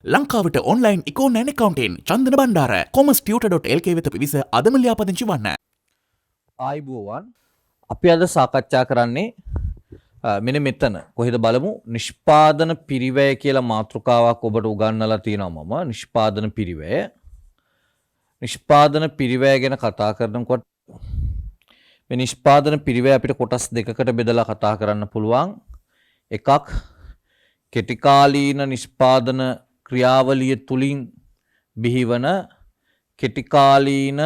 ලංකාවට ඔන්ලයින් ඉකෝනෑන් එකකවන්ටෙන් චන්දන බණ්ඩාර කොමස්ටියුට.lk වෙත පිවිස අදම ලියාපදිංචි වන්න. ආයිබෝවන් අපි අද සාකච්ඡා කරන්නේ මෙන්න මෙතන කොහෙද බලමු නිෂ්පාදන පිරිවැය කියලා මාතෘකාවක් ඔබට උගන්වලා තියෙනවා මම නිෂ්පාදන පිරිවැය ගැන කතා කරනකොට මේ නිෂ්පාදන පිරිවැය අපිට කොටස් දෙකකට බෙදලා කතා කරන්න පුළුවන්. එකක් කෙටිකාලීන නිෂ්පාදන ක්‍රියාවලිය තුලින් බිහිවන කෙටිකාලීන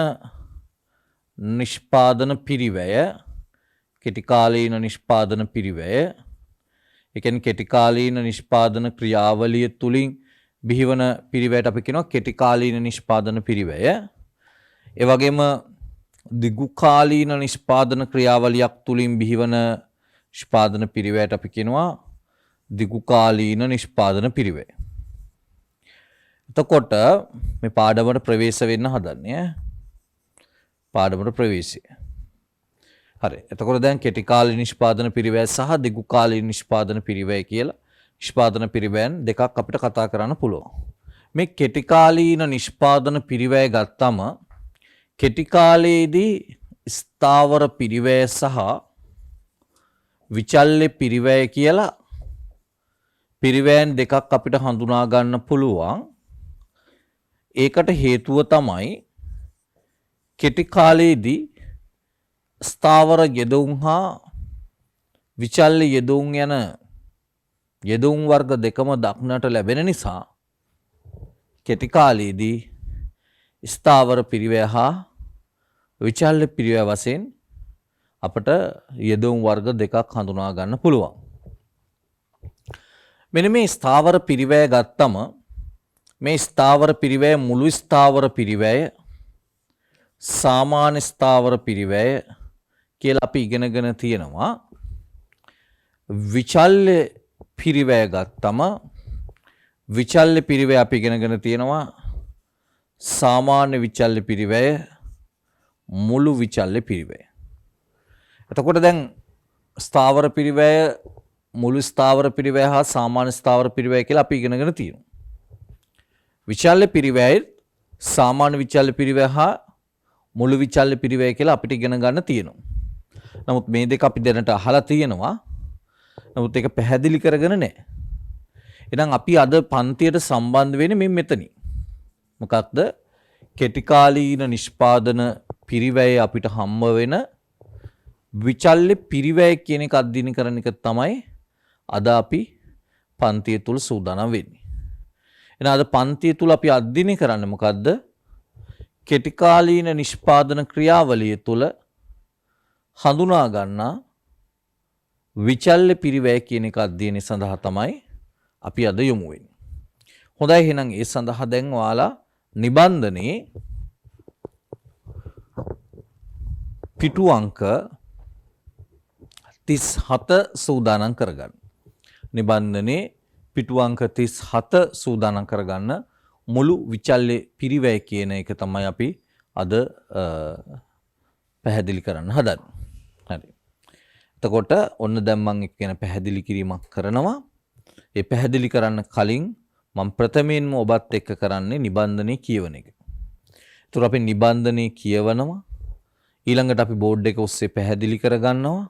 නිෂ්පාදන පිරිවැය ඒ කියන්නේ කෙටිකාලීන නිෂ්පාදන ක්‍රියාවලිය තුලින් බිහිවන පිරිවැයට අපි කියනවා කෙටිකාලීන නිෂ්පාදන පිරිවැය. ඒ වගේම දිගුකාලීන නිෂ්පාදන ක්‍රියාවලියක් තුලින් බිහිවන නිෂ්පාදන පිරිවැයට අපි කියනවා දිගුකාලීන නිෂ්පාදන පිරිවැය. එතකොට මේ පාඩමට ප්‍රවේශ වෙන්න හදන්නේ පාඩමට ප්‍රවේශය. හරි. එතකොට දැන් කෙටිකාලීන නිෂ්පාදන පිරිවැය සහ දිගුකාලීන නිෂ්පාදන පිරිවැය කියලා නිෂ්පාදන පිරිවැයන් දෙකක් අපිට කතා කරන්න පුළුවන්. මේ කෙටිකාලීන නිෂ්පාදන පිරිවැය ගත්තම කෙටිකාලයේදී ස්ථාවර පිරිවැය සහ විචල්්‍ය පිරිවැය කියලා පිරිවැයන් දෙකක් අපිට හඳුනා ගන්න පුළුවන්. ඒකට හේතුව තමයි කෙටි කාලයේදී ස්ථාවර යෙදවුම් හා විචල්්‍ය යෙදවුම් යන යෙදවුම් වර්ග දෙකම දක්නට ලැබෙන නිසා කෙටි කාලයේදී ස්ථාවර පිරිවැය හා විචල්්‍ය පිරිවැය වශයෙන් අපට යෙදවුම් වර්ග දෙකක් හඳුනා ගන්න පුළුවන්. මෙන්න මේ ස්ථාවර පිරිවැය ගත්තම මේ ස්ථාවර පිරිවැය මුළු ස්ථාවර පිරිවැය සාමාන්‍ය ස්ථාවර පිරිවැය කියලා අපි ඉගෙනගෙන තියෙනවා. විචල්්‍ය පිරිවැය ගත්තම විචල්්‍ය පිරිවැය අපි ඉගෙනගෙන තියෙනවා සාමාන්‍ය විචල්්‍ය පිරිවැය මුළු විචල්්‍ය පිරිවැය. එතකොට දැන් ස්ථාවර පිරිවැය මුළු ස්ථාවර පිරිවැය හා සාමාන්‍ය ස්ථාවර පිරිවැය කියලා අපි ඉගෙනගෙන තියෙනවා. විචල්්‍ය පිරිවැය සාමාන්‍ය විචල්්‍ය පිරිවැය හා මුළු විචල්්‍ය පිරිවැය කියලා අපිට ඉගෙන ගන්න තියෙනවා. නමුත් මේ දෙක අපි දැනට අහලා තියෙනවා. නමුත් ඒක පැහැදිලි කරගෙන නැහැ. එහෙනම් අපි අද පන්තියට සම්බන්ධ වෙන්නේ මෙතනින්. මොකක්ද? කෙටිකාලීන නිෂ්පාදන පිරිවැය අපිට හම්බ වෙන විචල්්‍ය පිරිවැය කියන එක අධ්‍යයනය කරන එක තමයි අද අපි පන්තිය තුල සූදානම් වෙන්නේ. එහෙනම් අද පන්තිය තුල අපි අධ්‍යයනය කරන්නේ මොකද්ද? කෙටිකාලීන නිෂ්පාදන ක්‍රියාවලිය තුල හඳුනා ගන්නා විචල්්‍ය පිරිවැය කියන එක අධ්‍යයනය සඳහා තමයි අපි අද යොමු වෙන්නේ. හොඳයි එහෙනම් ඒ සඳහා දැන් ඔයාලා නිබන්ධනයේ පිටු අංක 37 සූදානම් කරගන්න. නිබන්ධනයේ පිටු අංක 37 සූදානම් කරගන්න මුළු විචල්්‍ය පිරිවැය කියන එක තමයි අපි අද පැහැදිලි කරන්න හදන්නේ. හරි. එතකොට ඔන්න දැන් මම කියන පැහැදිලි කිරීමක් කරනවා. ඒ පැහැදිලි කරන්න කලින් මම ප්‍රථමයෙන්ම ඔබත් එක්ක කරන්නේ නිබන්ධනයේ කියවන එක. ඒතර අපි නිබන්ධනයේ කියවනවා. ඊළඟට අපි බෝඩ් එක ඔස්සේ පැහැදිලි කරගන්නවා.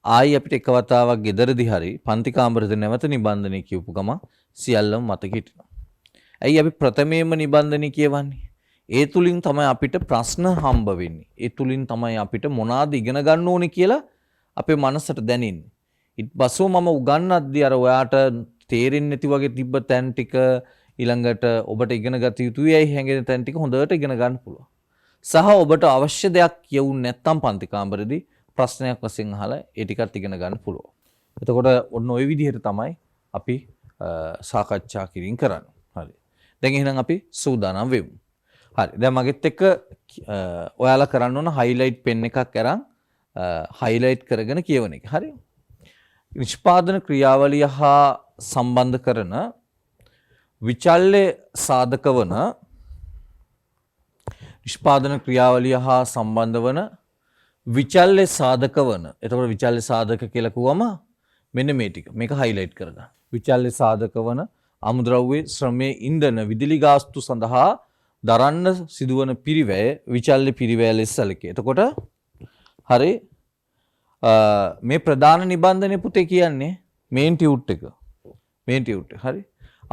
ආයි අපිට එක වතාවක් ගෙදරදී හරි පන්ති කාමරේදී නැවත නිබන්ධනය කියවපු ගම සියල්ලම මතක හිටිනවා. ඇයි අපි ප්‍රථමයෙන්ම නිබන්ධනය කියවන්නේ? ඒ තුලින් තමයි අපිට ප්‍රශ්න හම්බ වෙන්නේ. ඒ තුලින් තමයි අපිට මොනවාද ඉගෙන ගන්න ඕනේ කියලා අපේ මනසට දැනෙන්නේ. ඊට පස්සෙ මම උගන්වද්දී අර ඔයාට තේරෙන්නේ නැති වගේ තිබ්බ තැන් ටික ඊළඟට ඔබට ඉගෙන ගත යුතුයි හැඟෙන තැන් ටික හොඳට ඉගෙන ගන්න පුළුවන්. සහ ඔබට අවශ්‍ය දෙයක් කියවුන්නේ නැත්නම් පන්ති කාමරේදී ප්‍රශ්නයක් වශයෙන් අහලා ඒ ටිකත් ඉගෙන ගන්න පුළුවන්. එතකොට ඔන්න ওই විදිහට තමයි අපි සාකච්ඡා කිරීම කරන්නේ. හරි. දැන් එහෙනම් අපි සූදානම් වෙමු. හරි. දැන් මගෙත් එක්ක ඔයාලා කරන්න ඕන highlight pen එකක් අරන් highlight කරගෙන කියවන එක. හරි. නිෂ්පාදන ක්‍රියාවලිය හා සම්බන්ධ කරන විචල්්‍ය සාධක වන නිෂ්පාදන ක්‍රියාවලිය හා සම්බන්ධ වන විචල්්‍ය සාධක වන. එතකොට විචල්්‍ය සාධක කියලා කිව්වම මෙන්න මේ ටික. මේක highlight කරගන්න. විචල්්‍ය සාධක වන අමුද්‍රව්‍ය ශ්‍රමයේ ඉන්ධන විදුලි ගාස්තු සඳහා දරන්න සිදුවන පිරිවැය විචල්්‍ය පිරිවැය ලෙස සැලකේ. එතකොට හරි මේ ප්‍රධාන නිබන්ධනය පුතේ කියන්නේ මේන් ටියුට් එක. මේන් ටියුට් හරි.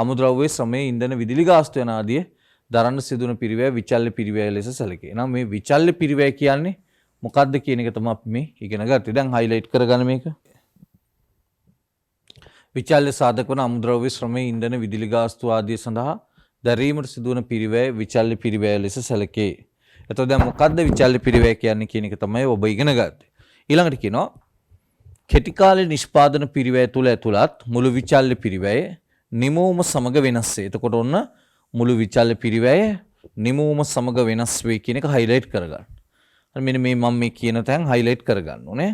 අමුද්‍රව්‍ය ශ්‍රමයේ ඉන්ධන විදුලි ගාස්තු යන ආදී දරන්න සිදුවන පිරිවැය විචල්්‍ය පිරිවැය ලෙස සැලකේ. එහෙනම් මේ විචල්්‍ය පිරිවැය කියන්නේ මොකක්ද කියන එක තමයි අපි මේ ඉගෙන ගත්තේ. දැන් හයිලයිට් කරගන්න මේක. විචල්්‍ය සාධක වන අමුද්‍රව්‍ය ශ්‍රමයේ ඉන්ධන විදුලි ගාස්තු ආදී සඳහා දැරීමට සිදුවන පිරිවැය විචල්්‍ය පිරිවැය ලෙස සැලකේ. එතකොට දැන් මොකක්ද විචල්්‍ය පිරිවැය කියන්නේ කියන එක තමයි ඔබ ඉගෙන ගත්තේ. ඊළඟට කියනවා කෙටි කාලේ නිෂ්පාදන පිරිවැය තුල ඇතුළත් මුළු විචල්්‍ය පිරිවැය නිමවුම සමග වෙනස් වේ. එතකොට ඔන්න මුළු විචල්්‍ය පිරිවැය නිමවුම සමග වෙනස් වේ කියන එක හයිලයිට් කරගන්න. හරි මෙන්න මේ මම මේ කියන තැන් හයිලයිට් කරගන්න ඕනේ.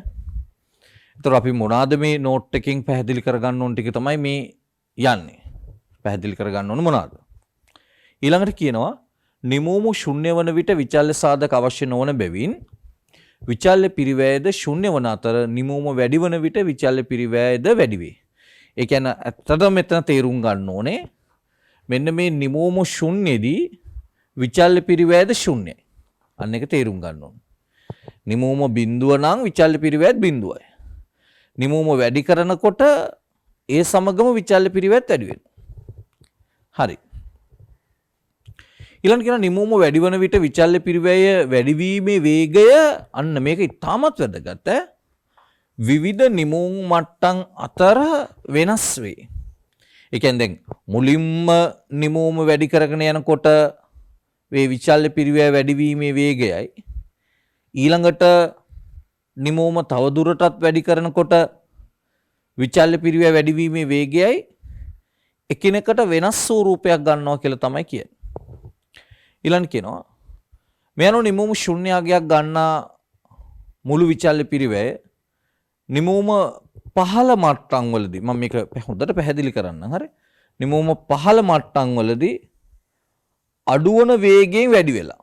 එතකොට අපි මොනවාද මේ නෝට් එකකින් පැහැදිලි කරගන්න ඕන ටික තමයි මේ යන්නේ. පැහැදිලි කරගන්න ඕන මොනවාද? ඊළඟට කියනවා නිමවුම ශුන්‍ය වන විට විචල්්‍ය සාධක අවශ්‍ය නොවන බැවින් විචල්්‍ය පිරිවැයද ශුන්‍ය වන අතර නිමවුම වැඩි වන විට විචල්්‍ය පිරිවැයද වැඩි වේ. ඒ කියන්නේ ඇත්තටම මෙතන තේරුම් ගන්න ඕනේ මෙන්න මේ නිමවුම ශුන්‍යදී විචල්්‍ය පිරිවැයද ශුන්‍යයි. අන්න එක තේරුම් ගන්න ඕනේ. නිමවුම බිඳුව නම් විචල්්‍ය පිරිවැයත් බිඳුවයි. නිමවුම වැඩි කරනකොට ඒ සමගම විචල්්‍ය පිරිවැයත් වැඩි වෙනවා. හරි. ඊළඟ කියන නිමවුම වැඩි වන විට විචල්්‍ය පිරිවැය වැඩිවීමේ වේගය අන්න මේක ඉතාමත් වැදගත්. විවිධ නිමවුම් මට්ටම් අතර වෙනස් වේ. ඒ කියන්නේ දැන් මුලින්ම නිමවුම වැඩි කරගෙන යනකොට මේ විචල්්‍ය පිරිවැය වැඩිවීමේ වේගයයි ඊළඟට නිමවුම තව දුරටත් වැඩි කරනකොට විචල්්‍ය පිරිවැය වැඩිවීමේ වේගයයි එකිනෙකට වෙනස් ස්වරූපයක් ගන්නවා කියලා තමයි කියන්නේ. ඊළඟ කියනවා මේ අනුව නිමවුම ශුන්‍යාගයක් ගන්නා මුළු විචල්්‍ය පිරිවැය නිමවුම පහළ මට්ටම් වලදී මම මේක හොඳට පැහැදිලි කරන්න. හරි. නිමවුම පහළ මට්ටම් වලදී අඩුවන වේගයෙන් වැඩි වෙලා.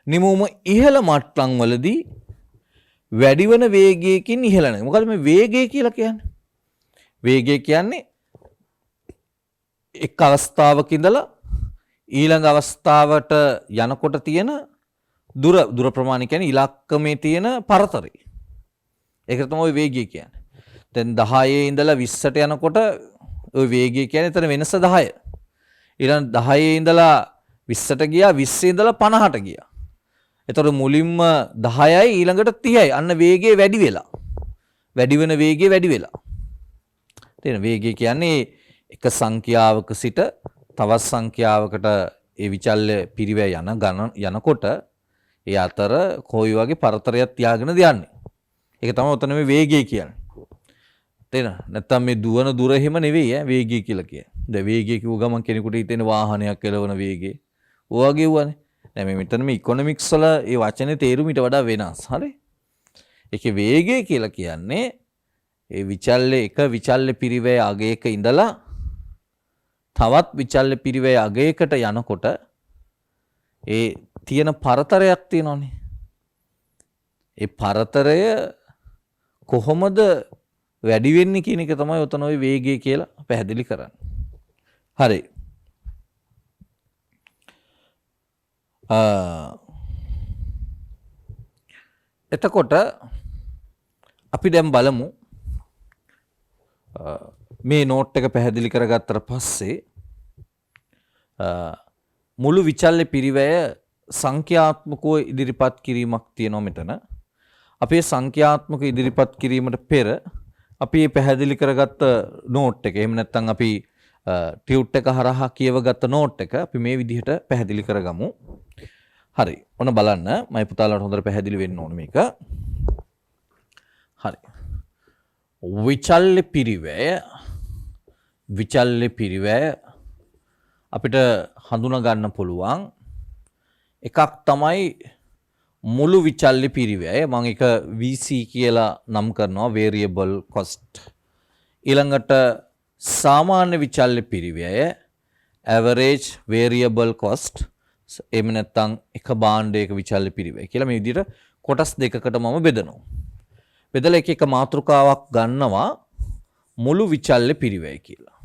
නිමවුම ඉහළ මට්ටම් වලදී වැඩි වෙන වේගයකින් ඉහළ නැහැ. මොකද මේ වේගය කියලා කියන්නේ? වේගය කියන්නේ එක් අවස්ථාවක ඉඳලා ඊළඟ අවස්ථාවට යනකොට තියෙන දුර ප්‍රමාණය කියන්නේ ඉලක්කමේ තියෙන පරතරය. ඒක තමයි වේගය කියන්නේ. දැන් 10 ඉඳලා 20ට යනකොට ওই වේගය කියන්නේ එතන වෙනස 10. ඊළඟ 10 ඉඳලා 20ට ගියා 20 ඉඳලා 50ට ගියා. එතකොට මුලින්ම 10යි ඊළඟට 30යි. අන්න වේගය වැඩි වෙලා. වැඩි වෙන වේගය වැඩි වෙලා. තේරෙන වේගය කියන්නේ එක සංඛ්‍යාවක සිට තවත් සංඛ්‍යාවකට ඒ විචල්්‍ය පිරිවැය යනකොට ඒ අතර කොයි වගේ පරතරයක් තියාගෙන යන්නේ. ඒක තමයි උතන මේ වේගය කියන්නේ. තේරෙනවද? නැත්තම් මේ දුවන දුර එහෙම නෙවෙයි වේගය කියලා කියන්නේ. දැන් වේගය කිව්ව ගමන් කෙනෙකුට හිතෙන වාහනයක් කෙලවන වේගය. ඔය වගේ වුණානේ. දැන් මේ මෙතන මේ ඉකොනොමික්ස් වල ඒ වචනේ තේරුම ඊට වඩා වෙනස්. හරි? ඒකේ වේගය කියලා කියන්නේ ඒ විචල්්‍ය පිරිවැය අගයක ඉඳලා තවත් විචල්්‍ය පිරිවැය අගයකට යනකොට ඒ තියෙන පරතරයක් තියෙනවානේ. ඒ පරතරය කොහොමද වැඩි වෙන්නේ කියන එක තමයි උතන ওই වේගය කියලා පැහැදිලි කරන්නේ. හරි. එතකොට අපි දැන් බලමු මේ නෝට් එක පැහැදිලි කරගත්තට පස්සේ මුළු විචල්්‍ය පිරිවැය සංඛ්‍යාත්මකව ඉදිරිපත් කිරීමක් තියෙනවා මෙතන. අපි සංඛ්‍යාත්මක ඉදිරිපත් කිරීමට පෙර අපි මේ පැහැදිලි කරගත්ත නෝට් එක එහෙම නැත්නම් අපි ටියුට් එක හරහා කියවගත්ත නෝට් එක අපි මේ විදිහට පැහැදිලි කරගමු. හරි. ඔන්න බලන්න මම පුතාලාට හොඳට පැහැදිලි වෙන්න ඕනේ මේක. හරි. විචල්්‍ය පිරිවැය අපිට හඳුනා ගන්න පුළුවන් එකක් තමයි මුළු විචල්්‍ය පිරිවැය. මම එක VC කියලා නම් කරනවා variable cost. ඊළඟට සාමාන්‍ය විචල්්‍ය පිරිවැය average variable cost. එහෙම නැත්නම් එක භාණ්ඩයක විචල්්‍ය පිරිවැය කියලා මේ විදිහට කොටස් දෙකකට මම බෙදනවා. බෙදලා එක මාතෘකාවක් ගන්නවා මුළු විචල්්‍ය පිරිවැය කියලා.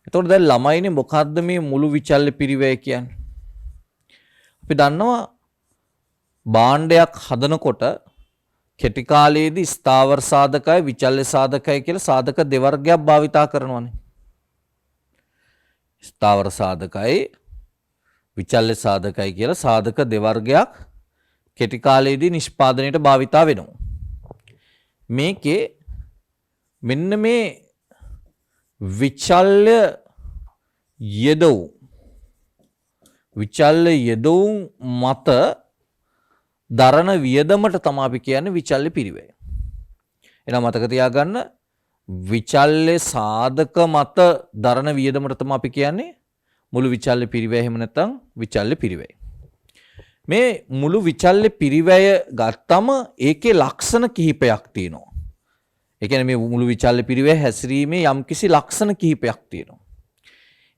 එතකොට දැන් ළමයිනේ මොකද්ද මේ මුළු විචල්්‍ය පිරිවැය කියන්නේ? අපි දන්නවා භාණ්ඩයක් හදනකොට කෙටි කාලයේදී ස්ථාවර සාධකයි විචල්්‍ය සාධකයි කියලා සාධක දෙවර්ගයක් භාවිතා කරනවානේ. ස්ථාවර සාධකයි විචල්්‍ය සාධකයි කියලා සාධක දෙවර්ගයක් කෙටි කාලයේදී නිෂ්පාදනයට භාවිතා වෙනවා. මේකේ මෙන්න මේ විචල්්‍ය යෙදවුම් මත දරන වියදමට තමයි අපි කියන්නේ විචල්්‍ය පිරිවැය. එහෙනම් මතක තියාගන්න විචල්්‍ය සාධක මත දරන වියදමට තමයි අපි කියන්නේ මුළු විචල්්‍ය පිරිවැය. එහෙම නැත්නම් විචල්්‍ය පිරිවැය. මේ මුළු විචල්්‍ය පිරිවැය ගත්තම ඒකේ ලක්ෂණ කිහිපයක් තියෙනවා. ඒ කියන්නේ මේ මුළු විචල්්‍ය පිරිවැය හැසිරීමේ යම්කිසි ලක්ෂණ කිහිපයක් තියෙනවා.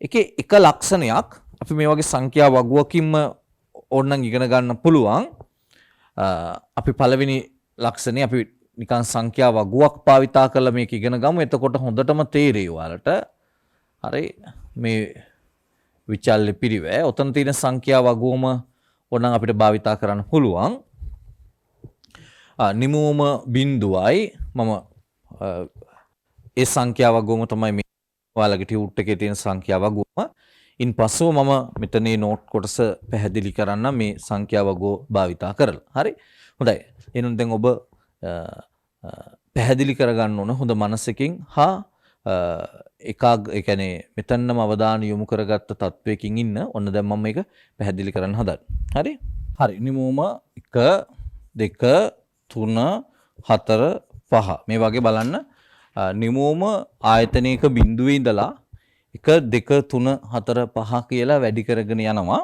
ඒකේ එක ලක්ෂණයක් අපි මේ වගේ සංඛ්‍යා වගුවකින්ම ඕනනම් ඉගෙන ගන්න පුළුවන්. අපි පළවෙනි ලක්ෂණේ අපි නිකන් සංඛ්‍යා වගුවක් භාවිතා කරලා මේක ඉගෙන ගමු. එතකොට හොඳටම තේරෙයි ඔයාලට. හරි මේ විචල්්‍ය පිරිවැය ඔතන තියෙන සංඛ්‍යා වගුවම ඕනනම් අපිට භාවිතා කරන්න පුළුවන්. නිමවුම බිඳුවයි මම ඒ සංඛ්‍යා වගුවම තමයි මේ ඔයාලගේ ටියුට් එකේ තියෙන සංඛ්‍යා වගුවම. ඉන්පස්සෙ මම මෙතනේ නෝට් කොටස පැහැදිලි කරන්න මේ සංඛ්‍යා වගුව භාවිතා කරලා. හරි. හොඳයි. එහෙනම් දැන් ඔබ පැහැදිලි කරගන්න ඕන හොඳ මනසකින් හා ඒ කියන්නේ මෙතනම අවධානය යොමු කරගත්ත තත්වයකින් ඉන්න. ඔන්න දැන් මම මේක පැහැදිලි කරන්න හදන්නේ. හරි? හරි. නිමවුම 1 2 3 4 5 මේ වගේ බලන්න නිමවුම ආයතනයක බිඳුවේ ඉඳලා 1 2 3 4 5 කියලා වැඩි කරගෙන යනවා.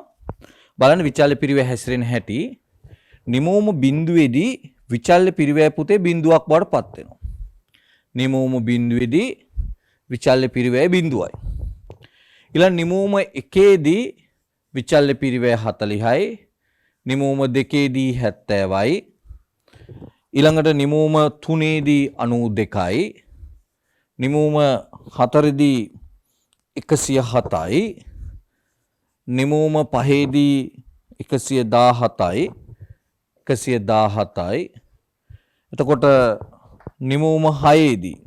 බලන්න විචල්්‍ය පිරිවැය හැසිරෙන හැටි. නිමවුම බිඳුවේදී විචල්්‍ය පිරිවැය පුතේ බිඳුවක් බවට පත් වෙනවා. නිමවුම බිඳුවේදී විචල්්‍ය පිරිවැය බිඳුවයි. ඊළඟ නිමවුම 1ේදී විචල්්‍ය පිරිවැය 40යි. නිමවුම 2ේදී 70යි. ඊළඟට නිමවුම 3ේදී 92යි. නිමවුම 4ේදී 107යි. නිමවුම 5ේදී 117යි. 117යි. එතකොට නිමවුම 6ේදී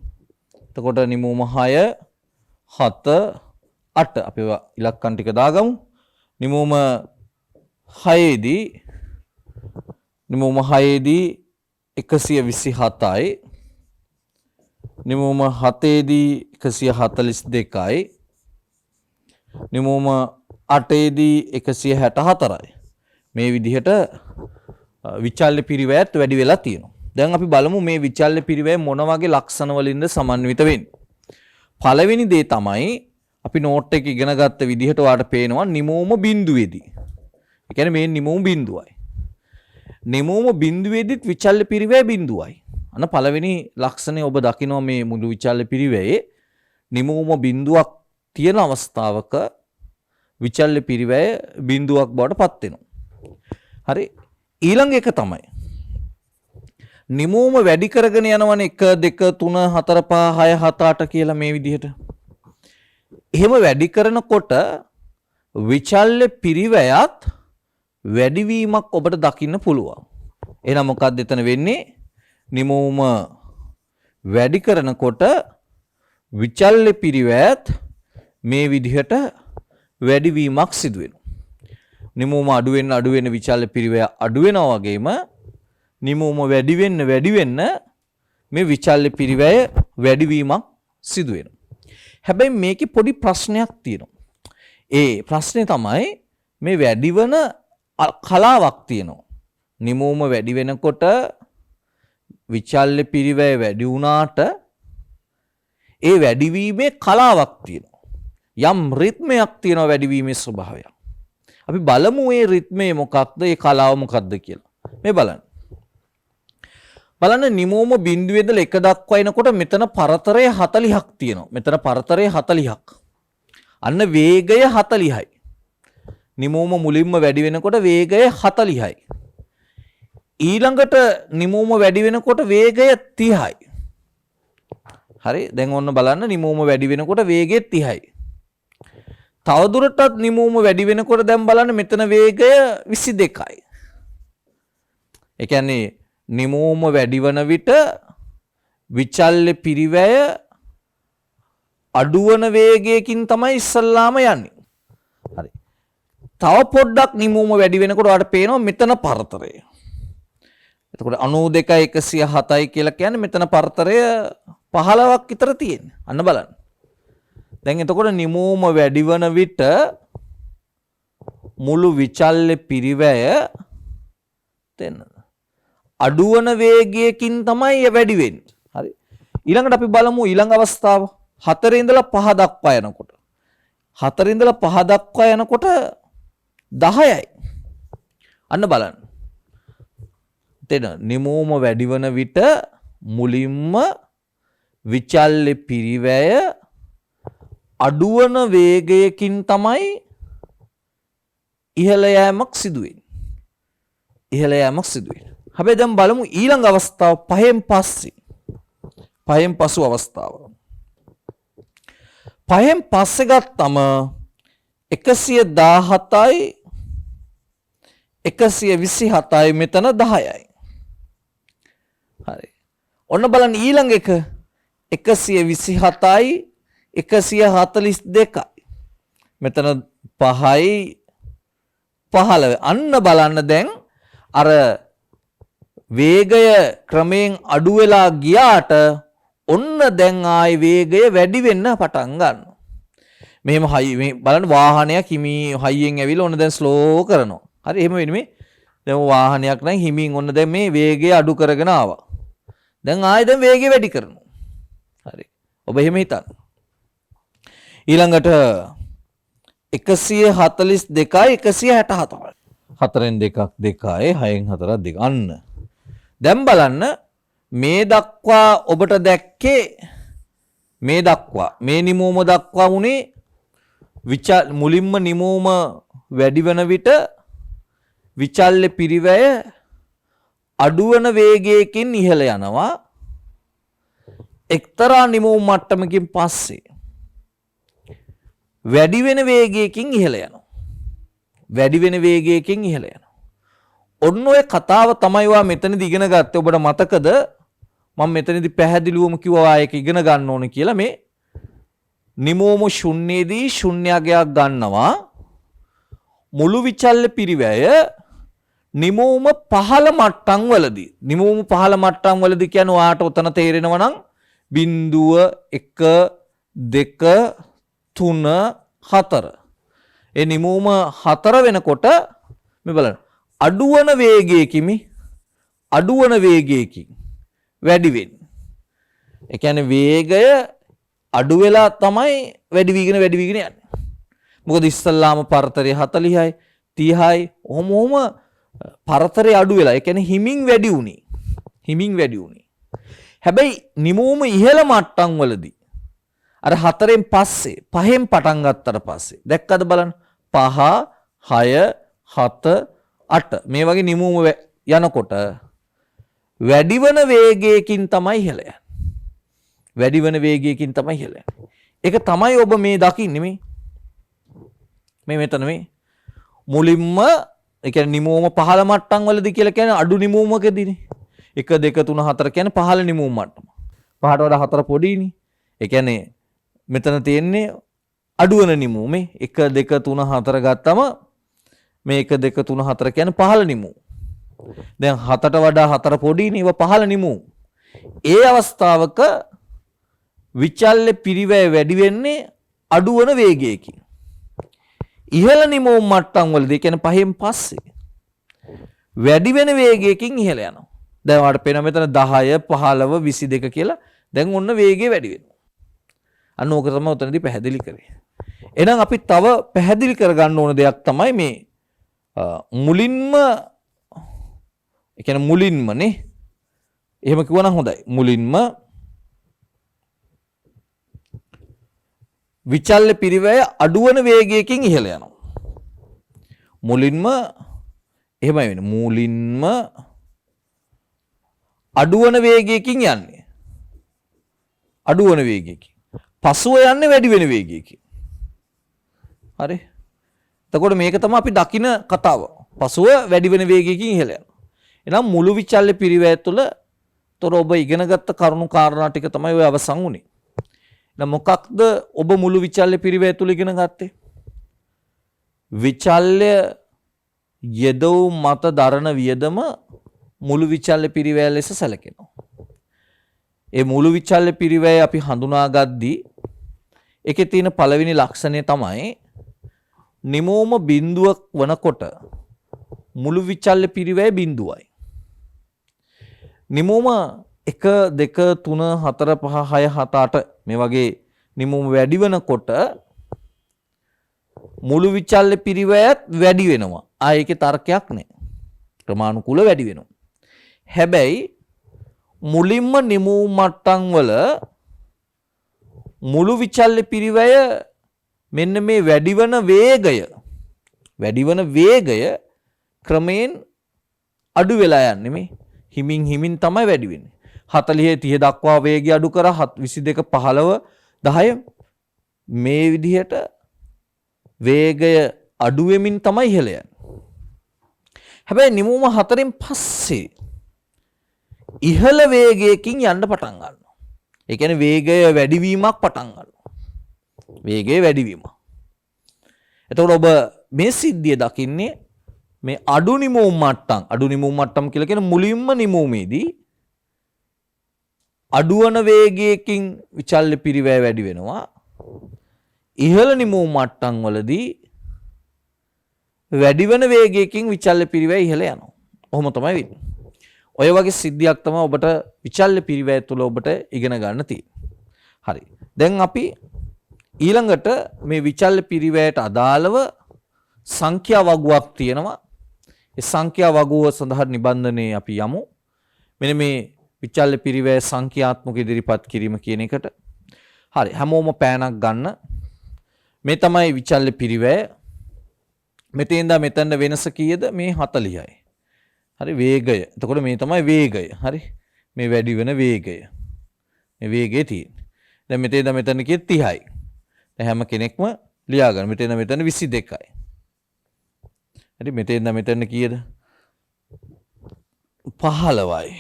එතකොට නිමවුම 6 7 8 අපි ඉලක්කම් ටික දාගමු. නිමවුම 6ේදී 127යි. නිමවුම 7ේදී 142යි. නිමවුම 8ේදී 164යි. මේ විදිහට විචල්්‍ය පිරිවැයත් වැඩි වෙලා තියෙනවා. දැන් අපි බලමු මේ විචල්්‍ය පිරිවැය මොන වගේ ලක්ෂණ වලින්ද සමන්විත වෙන්නේ. පළවෙනි දේ තමයි අපි නෝට් එක ඉගෙන ගත්ත විදිහට ඔයාලට පේනවා නිමවුම බිඳුවේදී. ඒ කියන්නේ මේ නිමවුම බිඳුවයි. නිමවුම බිඳුවේදීත් විචල්්‍ය පිරිවැය බිඳුවයි. අන්න පළවෙනි ලක්ෂණය ඔබ දකිනවා මේ මුළු විචල්්‍ය පිරිවැයේ නිමවුම බිඳුවක් තියෙන අවස්ථාවක විචල්්‍ය පිරිවැය බිඳුවක් බවට පත් වෙනවා. හරි. ඊළඟ එක තමයි නිමවුම වැඩි කරගෙන යනවනේ 1 2 3 4 5 6 7 8 කියලා මේ විදිහට. එහෙම වැඩි කරනකොට විචල්්‍ය පිරිවැයත් වැඩිවීමක් ඔබට දකින්න පුළුවන්. එහෙනම් මොකක්ද එතන වෙන්නේ? නිමවුම වැඩි කරනකොට විචල්්‍ය පිරිවැයත් මේ විදිහට වැඩිවීමක් සිදු වෙනවා. නිමවුම අඩු වෙන විචල්්‍ය පිරිවැය අඩු වෙනවා වගේම නිමවුම වැඩි වෙන්න මේ විචල්්‍ය පිරිවැය වැඩිවීමක් සිදු වෙනවා. හැබැයි මේකේ පොඩි ප්‍රශ්නයක් තියෙනවා. ඒ ප්‍රශ්නේ තමයි මේ වැඩිවන කලාවක් තියෙනවා. නිමවුම වැඩි වෙනකොට විචල්්‍ය පිරිවැය වැඩි වුණාට ඒ වැඩිවීමේ කලාවක් තියෙනවා. යම් රිද්මයක් තියෙනවා වැඩිවීමේ ස්වභාවයක්. අපි බලමු මේ රිද්මය මොකක්ද, ඒ කලාව මොකක්ද කියලා. මේ බලන්න නිමවුම බිඳුවේ ඉඳලා 1 දක්වා එනකොට මෙතන පරතරය 40ක් තියෙනවා. මෙතන පරතරය 40ක්. අන්න වේගය 40යි. නිමවුම මුලින්ම වැඩි වෙනකොට වේගය 40යි. ඊළඟට නිමවුම වැඩි වෙනකොට වේගය 30යි. හරි දැන් ඔන්න බලන්න නිමවුම වැඩි වෙනකොට වේගය 30යි. තවදුරටත් නිමවුම වැඩි වෙනකොට දැන් බලන්න මෙතන වේගය 22යි. ඒ කියන්නේ නිමවුම වැඩි වන විට විචල්්‍ය පිරිවැය අඩුවන වේගයකින් තමයි ඉස්සල්ලාම යන්නේ. හරි. තව පොඩ්ඩක් නිමවුම වැඩි වෙනකොට ඔයාලට පේනවා මෙතන පරතරය. එතකොට 92 107යි කියලා කියන්නේ මෙතන පරතරය 15ක් විතර තියෙන්නේ. අන්න බලන්න. දැන් එතකොට නිමවුම වැඩි වන විට මුළු විචල්්‍ය පිරිවැය තෙන්නද අඩුවන වේගයකින් තමයි වැඩි වෙන්නේ. හරි. ඊළඟට අපි බලමු ඊළඟ අවස්ථාව 4 ඉඳලා 5 දක්වා යනකොට. 4 ඉඳලා 5 දක්වා යනකොට 10යි. අන්න බලන්න. තෙන්න නිමවුම වැඩි වන විට මුලින්ම විචල්්‍ය පිරිවැය අඩුවන වේගයකින් තමයි ඉහළ යෑමක් සිදුවෙන්නේ. ඉහළ යෑමක් සිදුවෙන්නේ. හැබැයි දැන් බලමු ඊළඟ අවස්ථාව 5න් පස්සේ. 5න් පසු අවස්ථාව. 5න් පස්සේ ගත්තම 117යි 127යි මෙතන 10යි. හරි. ඔන්න බලන්න ඊළඟ එක 127යි 142යි. මෙතන 5යි 15. අන්න බලන්න දැන් අර වේගය ක්‍රමයෙන් අඩු වෙලා ගියාට ඔන්න දැන් ආයේ වේගය වැඩි වෙන්න පටන් ගන්නවා. මෙහෙම මේ බලන්න වාහනයක් හිමි හයියෙන් ඇවිල්ලා ඔන්න දැන් ස්ලෝ කරනවා. හරි එහෙම වෙන්නේ මේ. දැන් වාහනයක් නම් හිමින් ඔන්න දැන් මේ වේගය අඩු කරගෙන ආවා. දැන් ආයෙ දැන් වේගය වැඩි කරනවා. හරි. ඔබ එහෙම හිතන්න. ඊළඟට 142යි 167යි. 4න් 2ක් 2යි 6න් 4ක් 2. අන්න. දැන් බලන්න මේ දක්වා ඔබට දැක්කේ මේ දක්වා මේ නිමවුම දක්වා වුණේ මුලින්ම නිමවුම වැඩි වෙන විට විචල්්‍ය පිරිවැය අඩුවන වේගයකින් ඉහළ යනවා. එක්තරා නිමවුම් මට්ටමකින් පස්සේ වැඩි වෙන වේගයකින් ඉහළ යනවා. වැඩි වෙන වේගයකින් ඉහළ යනවා. ඔන්න ඔය කතාව තමයි ඔයා මෙතනදී ඉගෙන ගත්තේ. ඔබට මතකද මම මෙතනදී පැහැදිලිවම කිව්වා ඒක ඉගෙන ගන්න ඕනේ කියලා. මේ නිමවුම ශුන්‍යයේදී ශුන්‍යයක් ගන්නවා. මුළු විචල්්‍ය පිරිවැය නිමවුම පහළ මට්ටම් වලදී කියන්නේ ඔයාට උතන තේරෙනවා නම් 0 1 2 3 4 ඒ නිමවුම 4 වෙනකොට මේ බලන්න අඩුවන වේගයකින් වැඩි වෙන්නේ. ඒ කියන්නේ වේගය අඩු වෙලා තමයි වැඩි වීගෙන යන්නේ. මොකද ඉස්සල්ලාම පරතරය 40යි 30යි ඔහොම පරතරය අඩු වෙලා. ඒ කියන්නේ හිමින් වැඩි වුණේ. හැබැයි නිමවුම ඉහළ මට්ටම් වලදී අර 4න් පස්සේ 5න් පටන් ගත්තට පස්සේ දැක්කද බලන්න 5 6 7 8 මේ වගේ නිමවුම යනකොට වැඩි වෙන වේගයකින් තමයි ඉහළ යන්නේ. ඒක තමයි ඔබ මේ දකින්නේ මේ මෙතන මේ මුලින්ම ඒ කියන්නේ නිමවුම පහළ මට්ටම් වලදී කියලා කියන්නේ අඩු නිමවුමකදීනේ. 1 2 3 4 කියන්නේ පහළ නිමවුම් මට්ටම. 5ට වඩා 4 පොඩිනේ. ඒ කියන්නේ මෙතන තියෙන්නේ අඩුවන නිමවුමේ 1 2 3 4 ගත්තම මේ 1 2 3 4 කියන්නේ පහළ නිමවුම්. දැන් 7ට වඩා 4 පොඩිනේ. ඒවා පහළ නිමවුම්. ඒ අවස්ථාවක විචල්්‍ය පිරිවැය වැඩි වෙන්නේ අඩුවන වේගයකින්. ඉහළ නිමවුම් මට්ටම් වලදී කියන්නේ 5න් පස්සේ වැඩි වෙන වේගයකින් ඉහළ යනවා. දැන් ඔයාලට පේනවා මෙතන 10 15 22 කියලා දැන් ඔන්න වේගය වැඩි වෙනවා. අන්න ඕක තමයි උතනදී පැහැදිලි කරේ. එහෙනම් අපි තව පැහැදිලි කරගන්න ඕන දෙයක් තමයි මේ මුලින්ම ඒ කියන්නේ මුලින්මනේ එහෙම කිව්වනම් හොඳයි. මුලින්ම විචල්්‍ය පිරිවැය අඩුවන වේගයකින් ඉහළ යනවා. මුලින්ම එහෙමයි වෙන්නේ. මුලින්ම අඩුවන වේගයකින් යන්නේ. අඩු වන වේගයකින්. පසුව යන්නේ වැඩි වෙන වේගයකින්. හරි. එතකොට මේක තමයි අපි දකින කතාව. පසුව වැඩි වෙන වේගයකින් ඉහළ යනවා. එහෙනම් මුළු විචල්්‍ය පිරිවැය තුළ තොර ඔබ ඉගෙනගත්ත කරුණු කාරණා ටික තමයි ඔය අවසන් වුනේ. එහෙනම් මොකක්ද ඔබ මුළු විචල්්‍ය පිරිවැය තුළ ඉගෙන ගත්තේ? විචල්්‍ය යෙදවුම් මත දරන වියදම මුළු විචල්්‍ය පිරිවැය ලෙස සැලකෙනවා. ඒ මුළු විචල්්‍ය පිරිවැය අපි හඳුනාගද්දී ඒකේ තියෙන පළවෙනි ලක්ෂණය තමයි නිමෝම බිඳුවක් වනකොට මුළු විචල්්‍ය පිරිවැය බිඳුවයි. නිමෝම 1 2 3 4 5 6 7 8 මේ වගේ නිමෝම වැඩි වෙනකොට මුළු විචල්්‍ය පිරිවැයත් වැඩි වෙනවා. ඒකේ තර්කයක් නැහැ. ක්‍රමානුකූල වැඩි වෙනවා. හැබැයි මුලින්ම නිමූ මට්ටම් වල මුළු විචල්්‍ය පිරිවැය මෙන්න මේ වැඩිවන වේගය ක්‍රමයෙන් අඩු වෙලා යන්නේ මේ හිමින් තමයි වැඩි වෙන්නේ. 40 30 දක්වා වේගය අඩු කර 22 15 10 මේ විදිහට වේගය අඩු වෙමින් තමයි ඉහළ යන්නේ. හැබැයි නිමුම 4න් පස්සේ ඉහළ වේගයකින් යන්න පටන් ගන්නවා. ඒ කියන්නේ වේගය වැඩිවීමක් පටන් ගන්නවා. වේගය වැඩිවීම. එතකොට ඔබ මේ සිද්ධිය දකින්නේ මේ අඩු නිමුම් මට්ටම් කියලා කියන මුලින්ම නිමුමේදී අඩුවන වේගයකින් විචල්්‍ය පිරිවැය වැඩි වෙනවා. ඉහළ නිමුම් මට්ටම් වලදී වැඩි වෙන වේගයකින් විචල්්‍ය පිරිවැය ඉහළ යනවා. ඔහොම තමයි වෙන්නේ. ඔය වගේ සිද්ධියක් තමයි ඔබට විචල්්‍ය පිරිවැය තුළ ඔබට ඉගෙන ගන්න තියෙන්නේ. හරි. දැන් අපි ඊළඟට මේ විචල්්‍ය පිරිවැයට අදාළව සංඛ්‍යා වගුවක් තියෙනවා. ඒ සංඛ්‍යා වගුව සඳහා නිබන්ධනයේ අපි යමු. මෙන්න මේ විචල්්‍ය පිරිවැය සංඛ්‍යාත්මක ඉදිරිපත් කිරීම කියන එකට. හරි. හැමෝම පෑනක් ගන්න. මේ තමයි විචල්්‍ය පිරිවැය. මෙතෙන්ද මෙතන වෙනස කීයද? මේ 40යි. හරි වේගය. එතකොට මේ තමයි වේගය. හරි. මේ වැඩි වෙන වේගය. මේ වේගය තියෙන්නේ. දැන් මෙතෙන්ද මෙතන කීය 30යි. දැන් හැම කෙනෙක්ම ලියා ගන්න. මෙතෙන්ද මෙතන 22යි. හරි මෙතෙන්ද මෙතන කීයද? 15යි.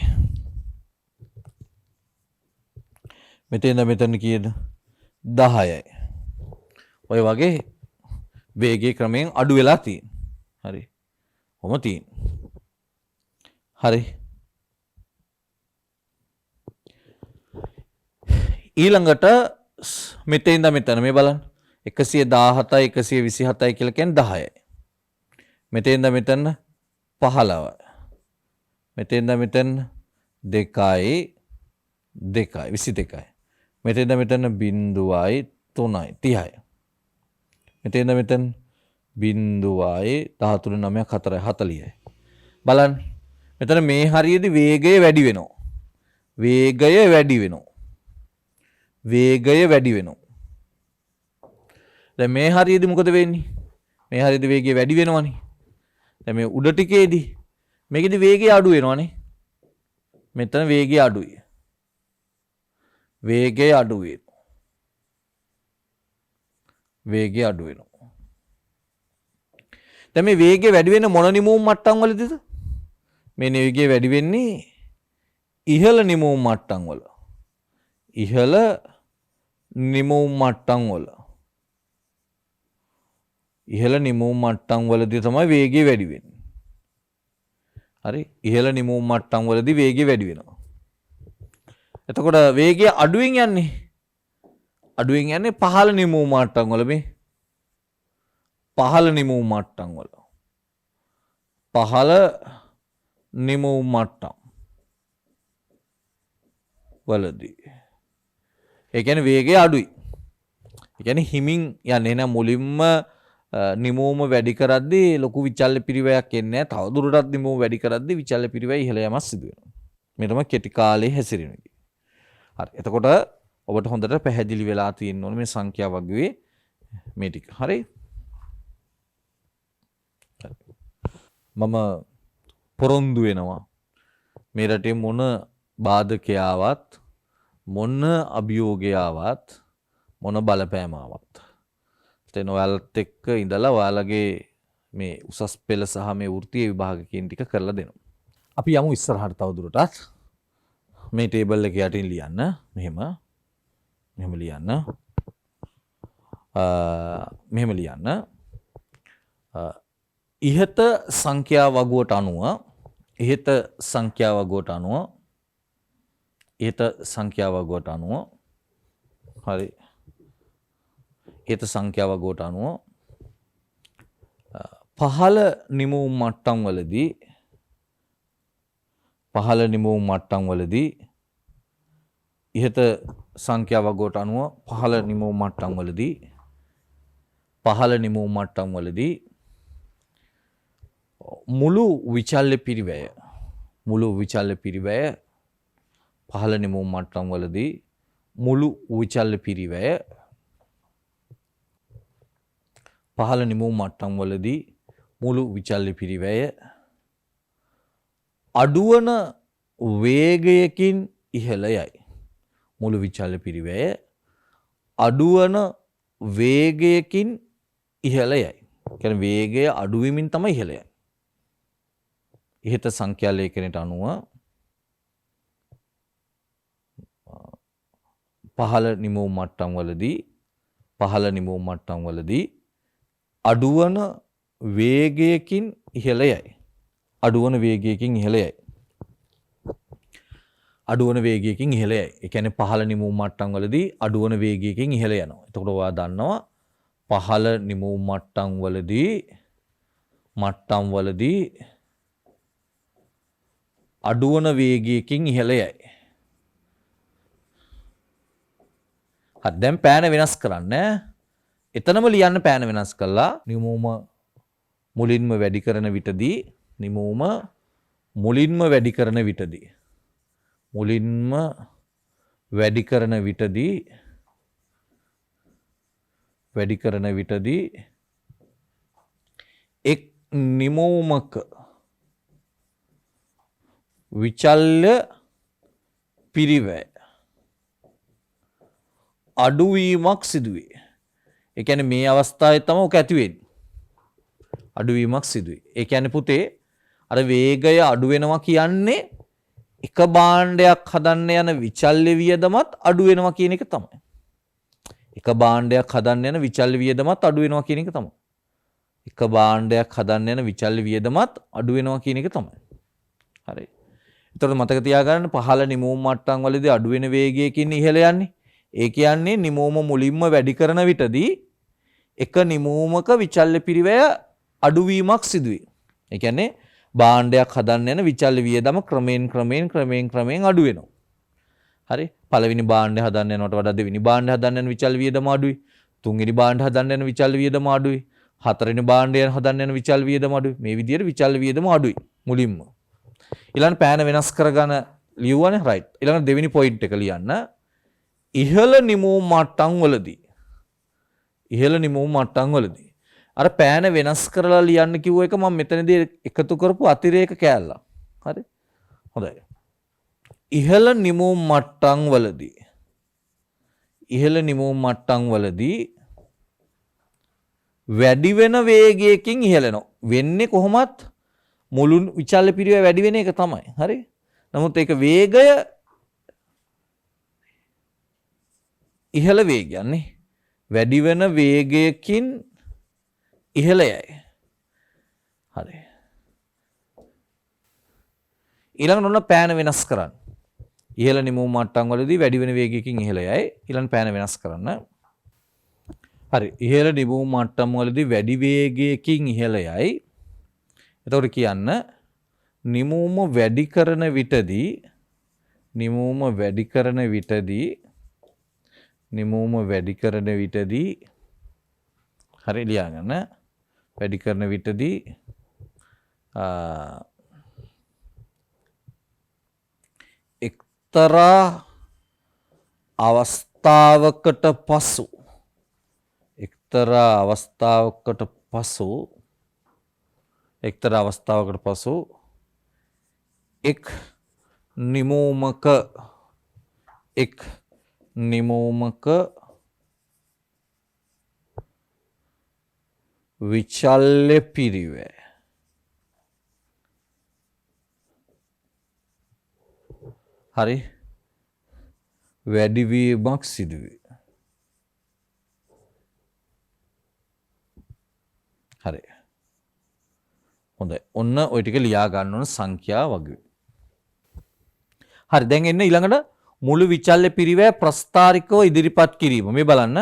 මෙතෙන්ද මෙතන කීයද? 10යි. ඔය වගේ වේගයේ ක්‍රමයෙන් අඩු වෙලා තියෙන. හරි. කොහොම තියෙන. හරි. ඊළඟට මෙතෙන්ද මෙතන මේ බලන්න. 117යි 127යි කියලා කියන්නේ 10යි. මෙතෙන්ද මෙතන 15යි. මෙතෙන්ද මෙතන 2යි 22යි. මෙතෙන්ද මෙතන 0යි 3යි 30යි. මෙතෙන්ද මෙතන 0යි 13 9ක් 4යි 40යි. බලන්න. මෙතන මේ හරියේදී වේගය වැඩි වෙනවා. වේගය වැඩි වෙනවා. දැන් මේ හරියේදී මොකද වෙන්නේ? මේ හරියේදී වේගය වැඩි වෙනවනේ. දැන් මේ උඩ ටිකේදී මේකේදී වේගය අඩු වෙනවනේ. මෙතන වේගය අඩුයි. වේගය අඩු වෙනවා. දැන් මේ වේගය වැඩි වෙන මොන නිමුම් මට්ටම් වලදීද? මේ වේගය වැඩි වෙන්නේ ඉහළ නිමුම් මට්ටම් වල. ඉහළ නිමුම් මට්ටම් වලදී තමයි වේගය වැඩි වෙන්නේ. හරි. ඉහළ නිමුම් මට්ටම් වලදී වේගය වැඩි වෙනවා. එතකොට වේගය අඩුවෙන් යන්නේ පහළ නිමුම් මට්ටම් වල මේ. පහළ නිමුම් මට්ටම් වලදී. ඒ කියන්නේ වේගය අඩුයි. ඒ කියන්නේ හිමින් යන්නේ නැ මුලින්ම නිමෝම වැඩි කරද්දී ලොකු විචල්්‍ය පිරිවැයක් එන්නේ නැහැ. තව දුරටත් නිමෝම වැඩි කරද්දී විචල්්‍ය පිරිවැය ඉහළ යamak සිදු වෙනවා. මේ තමයි කෙටි කාලේ හැසිරෙන එක. හරි. එතකොට ඔබට හොඳට පැහැදිලි වෙලා තියෙන්න ඕනේ මේ සංඛ්‍යා වගුවේ මේ ටික. හරි. මම පොරොන්දු වෙනවා මේ රටේ මොන බාධකයාවත් මොන අභියෝගයාවත් මොන බලපෑමාවත් තෙන ඔයාලත් එක්ක ඉඳලා ඔයාලගේ මේ උසස් පෙළ සහ මේ වෘත්තීය විභාගකින් ටික කරලා දෙනවා. අපි යමු ඉස්සරහට තවදුරටත් මේ ටේබල් එක යටින් ලියන්න. මෙහෙම ලියන්න. මෙහෙම ලියන්න. ඉහත සංඛ්‍යා වගුවට අනුව ඉහත සංඛ්‍යා වගුවට අනුව හරි ඉහත සංඛ්‍යා වගුවට අනුව පහළ නිමවුම් මට්ටම් වලදී ඉහත සංඛ්‍යා වගුවට අනුව පහළ නිමවුම් මට්ටම් වලදී මුළු විචල්්‍ය පිරිවැය පහළ නිමවුම් මට්ටම් වලදී මුළු විචල්්‍ය පිරිවැය පහළ නිමවුම් මට්ටම් වලදී මුළු විචල්්‍ය පිරිවැය අඩුවන වේගයකින් ඉහළ යයි. මුළු විචල්්‍ය පිරිවැය අඩුවන වේගයකින් ඉහළ යයි. කියන්නේ වේගය අඩු වෙමින් තමයි ඉහළ යන්නේ. ඉහත සංඛ්‍යා ලේඛනයට අනුව පහළ නිමවුම් මට්ටම් වලදී අඩුවන වේගයකින් ඉහළ යයි. අඩුවන වේගයකින් ඉහළ යයි. ඒ කියන්නේ පහළ නිමවුම් මට්ටම් වලදී අඩුවන වේගයකින් ඉහළ යනවා. එතකොට ඔයා දන්නවා පහළ නිමවුම් මට්ටම් වලදී අඩුවන වේගයකින් ඉහළ යයි. හරි දැන් පෑන වෙනස් කරන්න. එතනම ලියන්න පෑන වෙනස් කළා. නිමවුම මුලින්ම වැඩි කරන විටදී එක් නිමවුමක විචල්්‍ය පිරිවැය අඩුවීමක් සිදුවේ. ඒ කියන්නේ මේ අවස්ථාවේ තමයි ඔක ඇති වෙන්නේ. අඩුවීමක් සිදුවේ. ඒ කියන්නේ පුතේ අර වේගය අඩු වෙනවා කියන්නේ එක භාණ්ඩයක් හදන්න යන විචල්්‍ය වියදමත් අඩු වෙනවා කියන එක තමයි. එක භාණ්ඩයක් හදන්න යන විචල්්‍ය වියදමත් අඩු වෙනවා කියන එක තමයි. හරි. එතකොට මතක තියාගන්න පහළ නිමවුම් මට්ටම් වලදී අඩු වෙන වේගයකින් ඉහළ යන්නේ. ඒ කියන්නේ නිමවුම මුලින්ම වැඩි කරන විටදී එක නිමවුමක විචල්්‍ය පිරිවැය අඩුවීමක් සිදුවේ. ඒ කියන්නේ භාණ්ඩයක් හදන්න යන විචල්්‍ය වියදම ක්‍රමයෙන් අඩු වෙනවා. හරි. පළවෙනි භාණ්ඩය හදන්න යනකොට වඩා දෙවෙනි භාණ්ඩය හදන්න යන විචල්්‍ය වියදම අඩුයි. තුන්වෙනි භාණ්ඩය හදන්න යන විචල්්‍ය වියදම අඩුයි. හතරවෙනි භාණ්ඩය හදන්න යන විචල්්‍ය වියදම අඩුයි. මේ විදිහට විචල්්‍ය වියදම අඩුයි මුලින්ම. ඊළඟ පෑන වෙනස් කරගන්න ලියුවනේ රයිට්. ඊළඟ දෙවෙනි පොයින්ට් එක ලියන්න. ඉහළ නිමවුම් මට්ටම් වලදී අර පෑන වෙනස් කරලා ලියන්න කිව්ව එක මම මෙතනදී එකතු කරපු අතිරේක කෑල්ල. හරි. හොඳයි. ඉහළ නිමවුම් මට්ටම් වලදී වැඩි වෙන වේගයකින් ඉහළ යනවා. වෙන්නේ කොහොමත් මුළු විචල්්‍ය පිරිවැය වැඩි වෙන එක තමයි. හරි. නමුත් ඒක වේගය ඉහළ වේගයන්නේ වැඩි වෙන වේගයකින් ඉහළ යයි. හරි. ඊළඟට ඔන්න පෑන වෙනස් කරන්න. ඉහළ නිමවුම් මට්ටම් වලදී වැඩි වෙන වේගයකින් ඉහළ යයි. ඊළඟ පෑන වෙනස් කරන්න. හරි. ඉහළ නිමවුම් මට්ටම් වලදී වැඩි වේගයකින් ඉහළ යයි. එතකොට කියන්න නිමවුම වැඩි කරන විටදී හරි ලියාගන්න. වැඩි කරන විටදී එක්තරා අවස්ථාවකට පසු එක් නිමවුමක එක් නිමෝමක විචල්්‍ය පිරිවෑ හරි වැඩිවීමක් සිදුවේ. හරි හොඳ ඔන්න ඔය ටික ලියා ගන්න ඕන සංඛ්‍යා වගේ. හරි දැන් එන්න ඊළඟට මුළු විචල්්‍ය පිරිවෑ ප්‍රස්ථාරිකව ඉදිරිපත් කිරීම. මේ බලන්න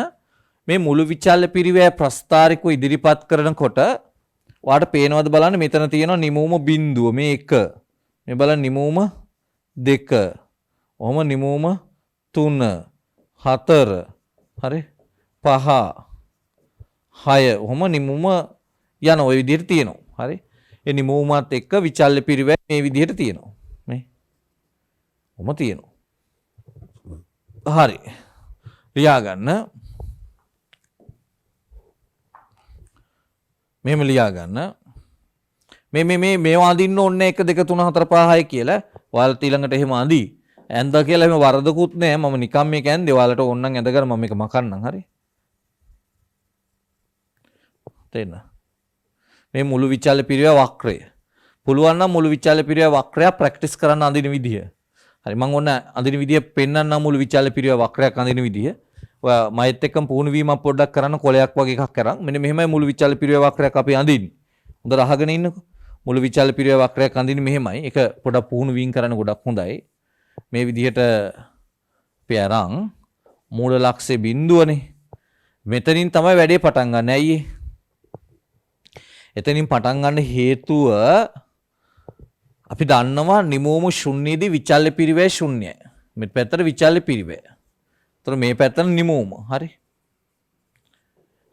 මේ මුළු විචල්්‍ය පිරිවෑ ප්‍රස්ථාරිකව ඉදිරිපත් කරනකොට ඔයාලට පේනවද බලන්න මෙතන තියෙනවා නිමූම බිඳුව මේ 1. මේ බලන්න නිමූම 2. ඔහොම නිමූම 3 4 හරි 5 6 ඔහොම නිමූම යන ওই විදිහට තියෙනවා. හරි ඒ නිමූමත් එක්ක විචල්්‍ය පිරිවෑ මේ විදිහට තියෙනවා. මේ ඔහොම තියෙනවා. හරි ලියා ගන්න මෙහෙම ලියා ගන්න මේවා අඳින්න ඕනේ 1 2 3 4 5 6 කියලා ඔයාලට ඊළඟට එහෙම අඳි ඇඳ කියලා එහෙම වරදකුත් නැහැ මම නිකම් මේක ඇඳේ ඔයාලට ඕන නම් ඇඳගෙන මම මේක මකන්නම් හරි තේන්න මේ මුළු විචල්්‍ය පිරිවැය වක්‍රය පුළුවන් නම් මුළු විචල්්‍ය පිරිවැය වක්‍රය ප්‍රැක්ටිස් කරන්න අඳින විදිය හරි මම ඕන අඳින විදිය පෙන්නන්න මුළු විචල්්‍ය පිරිවැය වක්‍රයක් අඳින විදිය ඔයා මයිත් එක්කම පුහුණු වීමක් පොඩ්ඩක් කරන්න කොලයක් වගේ එකක් කරන් මෙන්න මෙහෙමයි මුළු විචල්්‍ය පිරිවැය වක්‍රයක් අපි අඳින්නේ හොඳට අහගෙන ඉන්නකෝ මුළු විචල්්‍ය පිරිවැය වක්‍රයක් අඳින්නේ මෙහෙමයි ඒක පොඩක් පුහුණු වීම කරන්න ගොඩක් හොඳයි මේ විදිහට අපි අරන් මූල ලක්ෂ්‍ය බිඳුවනේ මෙතනින් තමයි වැඩේ පටන් ගන්න ඇයි එතනින් පටන් ගන්න හේතුව අපි දන්නවා නිමෝම ශුන්‍යයේදී විචල්්‍ය පිරිවැය ශුන්‍යයි මේ පැත්තට විචල්්‍ය පිරිවැය එතකොට මේ පැත්තට නිමෝම හරි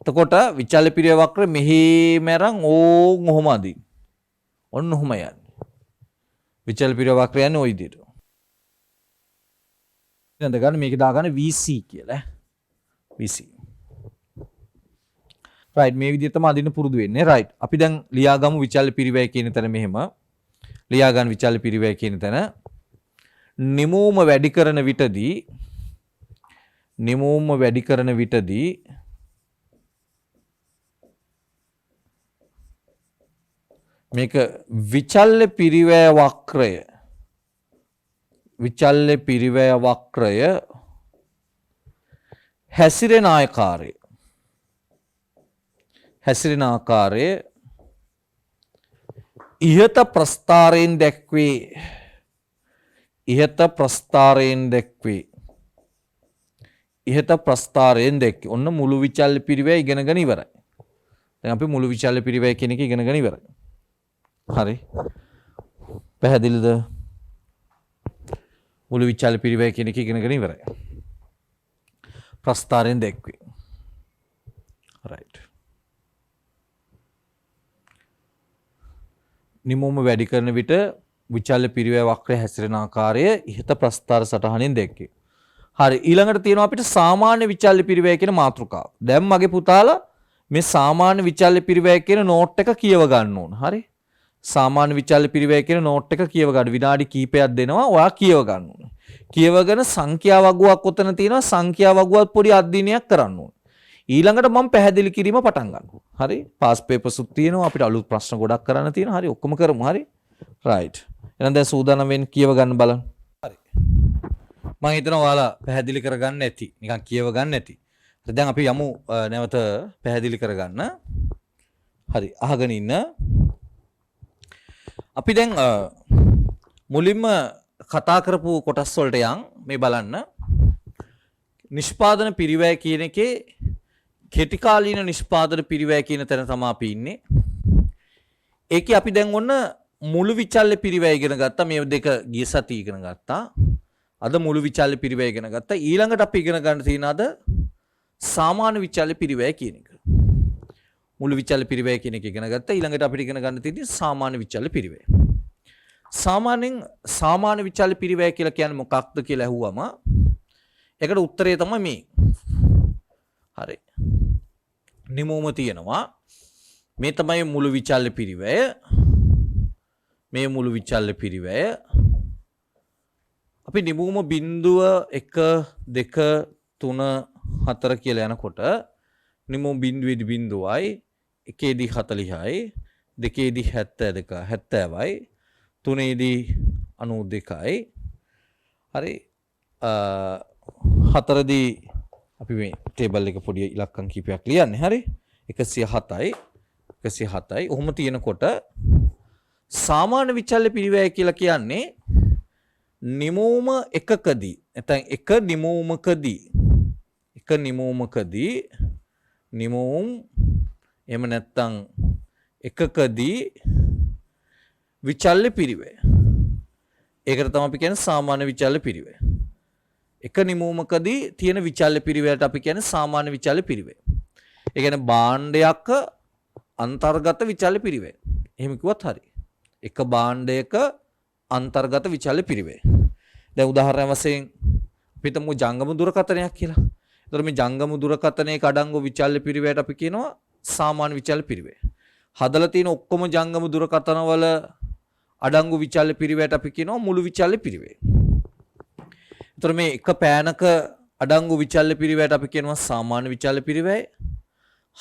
එතකොට විචල්්‍ය පිරිවැය වක්‍ර මෙහෙම අරන් ඕන් ඔහොම අදින් ඔන්න ඔහොම යන්නේ විචල්්‍ය පිරිවැය වක්‍ර යන්නේ ওই විදිහට ඉතින් ගන්න මේක දාගන්න VC කියලා VC රයිට් මේ විදිහට තමයි අදින්න පුරුදු වෙන්නේ රයිට් අපි දැන් ලියාගමු විචල්්‍ය පිරිවැය කියන තැන මෙහෙම ලියා ගන්න විචල්්‍ය පිරිවැය කියන තැන නිමෝම වැඩි කරන විටදී මේක විචල්්‍ය පිරිවැය වක්‍රය හැසිරෙන ආකාරය ඉහත ප්‍රස්ථාරයෙන් දැක්වේ ඔන්න මුළු විචල්්‍ය පිරිවැය ඉගෙනගෙන ඉවරයි දැන් අපි මුළු විචල්්‍ය පිරිවැය කියන එක ඉගෙනගෙන ඉවරයි හරි පැහැදිලිද මුළු විචල්්‍ය පිරිවැය කියන එක ඉගෙනගෙන ඉවරයි ප්‍රස්ථාරයෙන් දැක්වේ right නිමෝම වැඩි කරන විට විචල්්‍ය පිරිවැය වක්‍රය හැසිරෙන ආකාරය ඉහත ප්‍රස්ථාර සටහනින් දැක්කේ. හරි ඊළඟට තියෙනවා අපිට සාමාන්‍ය විචල්්‍ය පිරිවැය කියන මාතෘකාව. දැන් මගේ පුතාලා මේ සාමාන්‍ය විචල්්‍ය පිරිවැය කියන නෝට් එක කියව ගන්න ඕන. හරි? සාමාන්‍ය විචල්්‍ය පිරිවැය කියන නෝට් එක කියව ගන්න. විනාඩි කිහිපයක් දෙනවා. ඔයා කියව ගන්න ඕන. කියවගෙන සංඛ්‍යා වගුවක් උතන තියෙනවා. සංඛ්‍යා වගුවත් පොඩි අධ්‍යයනයක් කරන්න ඕන. ඊළඟට මම පැහැදිලි කිරීම පටන් ගන්නවා. හරි? පාස් පේපර්ස් උත් තියෙනවා. අපිට අලුත් ප්‍රශ්න ගොඩක් කරන්න තියෙනවා. හරි? ඔක්කොම කරමු. හරි? රයිට්. එහෙනම් දැන් සූදානම් වෙන්න කියව ගන්න බලන්න. හරි. මම හිතනවා ඔයාලා පැහැදිලි කරගන්න ඇති. නිකන් කියව ගන්න ඇති. හරි දැන් අපි යමු නැවත පැහැදිලි කරගන්න. හරි අහගෙන ඉන්න. අපි දැන් මුලින්ම කතා කරපු කොටස් වලට යන් මේ බලන්න. නිෂ්පාදන පිරිවැය කියන එකේ කෙටි කාලීන නිෂ්පාදන පිරිවැය කියන තැන තමයි අපි ඉන්නේ. ඒකේ අපි දැන් ඔන්න මුළු විචල්්‍ය පිරිවැය ඉගෙන ගත්තා. මේ දෙක ගිය සතියේ ඉගෙන ගත්තා. අද මුළු විචල්්‍ය පිරිවැය ඉගෙන ගත්තා. ඊළඟට අපි ඉගෙන ගන්න තියෙන අද සාමාන්‍ය විචල්්‍ය පිරිවැය කියන එක. මුළු විචල්්‍ය පිරිවැය කියන එක ඉගෙන ගත්තා. ඊළඟට අපිට ඉගෙන ගන්න තියෙන්නේ සාමාන්‍ය විචල්්‍ය පිරිවැය. සාමාන්‍යයෙන් සාමාන්‍ය විචල්්‍ය පිරිවැය කියලා කියන්නේ මොකක්ද කියලා අහුවම ඒකට උත්තරය තමයි මේ. හරි. නිමෝම තියෙනවා. මේ තමයි මුළු විචල්්‍ය පිරිවැය. මේ මුළු විචල්්‍ය පිරිවැය අපි නිමූම බිඳුව 1 2 3 4 කියලා යනකොට නිමූම බිඳුවේදී බිඳුවයි 1ේදී 40යි 2ේදී 72 70යි 3ේදී 92යි හරි 4දී අපි මේ ටේබල් එක පොඩි ඉලක්කම් කීපයක් ලියන්නේ හරි 107යි 107යි ඔහොම තියෙනකොට සාමාන්‍ය විචල්්‍ය පිරිවැය කියලා කියන්නේ නිමූම එකකදී නැත්නම් එක නිමූමකදී නිමූම් එහෙම නැත්නම් එකකදී විචල්්‍ය පිරිවැය. ඒකට තමයි අපි කියන්නේ සාමාන්‍ය විචල්්‍ය පිරිවැය. එක නිමූමකදී තියෙන විචල්්‍ය පිරිවැයට අපි කියන්නේ සාමාන්‍ය විචල්්‍ය පිරිවැය. ඒ කියන්නේ භාණ්ඩයක අන්තර්ගත විචල්්‍ය පිරිවැය. එහෙම කිව්වත් හරි. එක භාණ්ඩයක අන්තර්ගත විචල්්‍ය පිරිවැය. දැන් උදාහරණයක් වශයෙන් අපි හිතමු ජංගම දුරකථනයක් කියලා. එතකොට මේ ජංගම දුරකථනයේ අඩංගු විචල්්‍ය පිරිවැයට අපි කියනවා සාමාන්‍ය විචල්්‍ය පිරිවැය. හදලා තියෙන ඔක්කොම ජංගම දුරකථන වල අඩංගු විචල්්‍ය පිරිවැයට අපි කියනවා මුළු විචල්්‍ය පිරිවැය. එතකොට මේ එක පෑනක අඩංගු විචල්්‍ය පිරිවැයට අපි කියනවා සාමාන්‍ය විචල්්‍ය පිරිවැය.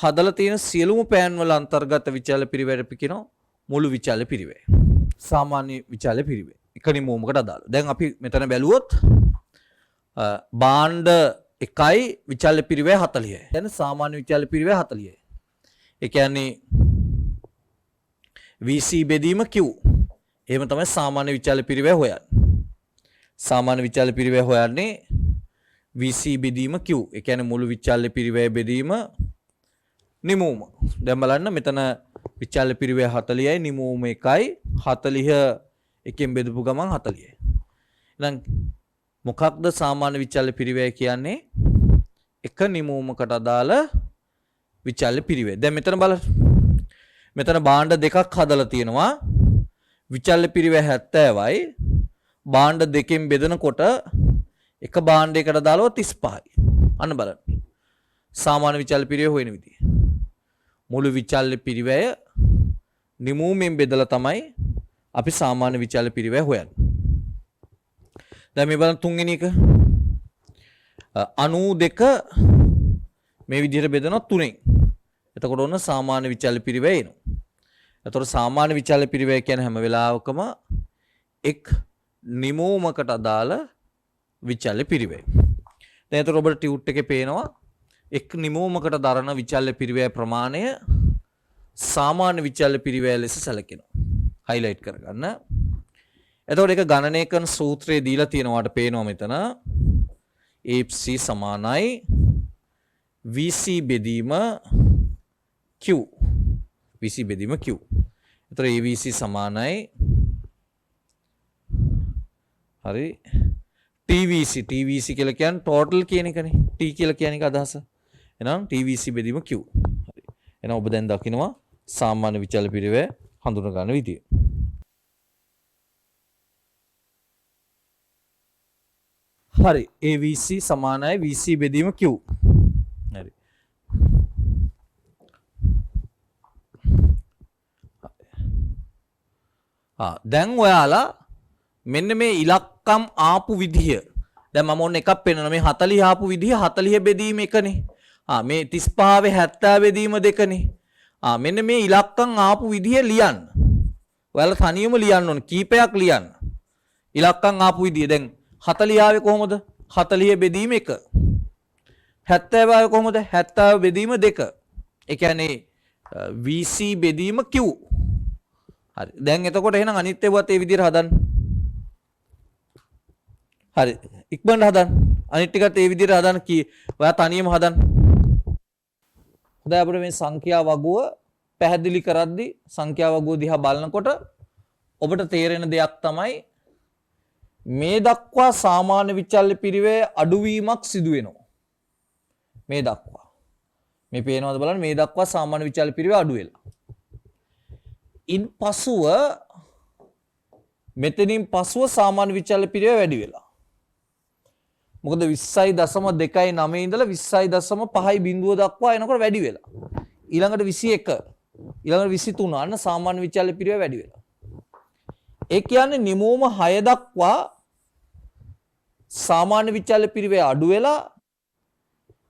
හදලා තියෙන සියලුම පෑන් වල අන්තර්ගත විචල්්‍ය පිරිවැයට අපි කියනවා මුළු විචල්්‍ය පිරිවැය. සාමාන්‍ය විචල්්‍ය පිරිවැය. එක නිමූමකට අදාළ. දැන් අපි මෙතන බැලුවොත් භාණ්ඩ එකයි විචල්්‍ය පිරිවැය 40යි. කියන්නේ සාමාන්‍ය විචල්්‍ය පිරිවැය 40යි. ඒ කියන්නේ VC බෙදීම Q. එහෙම තමයි සාමාන්‍ය විචල්්‍ය පිරිවැය හොයන්නේ. සාමාන්‍ය විචල්්‍ය පිරිවැය හොයන්නේ VC බෙදීම Q. ඒ කියන්නේ මුළු විචල්්‍ය පිරිවැය බෙදීම නිමූම. දැන් බලන්න මෙතන විචල්්‍ය පිරිවැය 40යි නිමූම එකයි 40 එකෙන් බෙදපු ගමන් 40යි. එහෙනම් මොකක්ද සාමාන්‍ය විචල්්‍ය පිරිවැය කියන්නේ? එක නිමූමකට අදාළ විචල්්‍ය පිරිවැය. දැන් මෙතන බලන්න. මෙතන භාණ්ඩ දෙකක් හදලා තියෙනවා. විචල්්‍ය පිරිවැය 70යි. භාණ්ඩ දෙකෙන් බෙදනකොට එක භාණ්ඩයකට අදාළව 35යි. අන්න බලන්න. සාමාන්‍ය විචල්්‍ය පිරිවැය හොයන විදිය. මුළු විචල්්‍ය පිරිවැය නිමූමෙන් බෙදලා තමයි අපි සාමාන්‍ය විචල්්‍ය පිරිවැය හොයන්නේ. දැන් මේ බලන්න තුන්වෙනි එක 92 මේ විදිහට බෙදනවා 3ෙන්. එතකොට ඔන්න සාමාන්‍ය විචල්්‍ය පිරිවැය එනවා. එතකොට සාමාන්‍ය විචල්්‍ය පිරිවැය කියන්නේ හැම වෙලාවකම එක් නිමූමකට අදාළ විචල්්‍ය පිරිවැය. දැන් එතකොට ඔබට ටියුට් එකේ පේනවා එක් නිමූමකට දරන විචල්්‍ය පිරිවැය ප්‍රමාණය සාමාන්‍ය විචල්්‍ය පිරිවැය ලෙස සැලකෙනවා. හයිලයිට් කරගන්න. එතකොට ඒක ගණනය කරන සූත්‍රයේ දීලා තියෙනවාට පේනවා මෙතන FC සමානයි VC බෙදීම Q. VC බෙදීම Q. එතකොට AVC සමානයි හරි TVC කියලා කියන්නේ total කියන එකනේ. T කියලා කියන එක අදහස. එහෙනම් TVC බෙදීම Q. හරි. එහෙනම් ඔබ දැන් දකිනවා සාමාන්‍ය විචල්්‍ය පිරිවැය හඳුනා ගන්න විදිය. හරි AVC සමානයි VC බෙදීම Q. හරි. දැන් ඔයාලා මෙන්න මේ ඉලක්කම් ආපු විදිය. දැන් මම ඔන්න එකක් පෙන්නනවා මේ 40 ආපු විදිය 40 බෙදීම එකනේ. මේ 35 70 බෙදීම දෙකනේ. මෙන්න මේ ඉලක්කම් ආපු විදිය ලියන්න. ඔයාලා තනියම ලියන්න ඕන. කීපයක් ලියන්න. ඉලක්කම් ආපු විදිය දැන් 40 ආවේ කොහොමද? 40 බෙදීම 1. 70 ආවේ කොහොමද? 70 බෙදීම 2. ඒ කියන්නේ VC බෙදීම Q. හරි. දැන් එතකොට එහෙනම් අනිත් ඒවාත් ඒ විදිහට හදන්න. හරි. ඉක්මනට හදන්න. අනිත් ටිකත් ඒ විදිහට හදන්න කී. ඔයා තනියම හදන්න. හොඳයි අපිට මේ සංඛ්‍යා වගුව පැහැදිලි කරද්දී සංඛ්‍යා වගුව දිහා බලනකොට ඔබට තේරෙන දෙයක් තමයි මේ දක්වා සාමාන්‍ය විචල්්‍ය පිරිවැය අඩුවීමක් සිදු වෙනවා. මේ දක්වා. මේ පේනවද බලන්න මේ දක්වා සාමාන්‍ය විචල්්‍ය පිරිවැය අඩු වෙලා. ඉන් පසුව මෙතනින් පසුව සාමාන්‍ය විචල්්‍ය පිරිවැය වැඩි වෙලා. මොකද 20.29 ඉඳලා 20.5 බිඳුව දක්වා එනකොට වැඩි වෙලා. ඊළඟට 21 ඊළඟට 23 අන්න සාමාන්‍ය විචල්්‍ය පිරිවැය වැඩි වෙලා. ඒ කියන්නේ නිමෝම 6 දක්වා සාමාන්‍ය විචල්්‍ය පිරිවේ අඩු වෙලා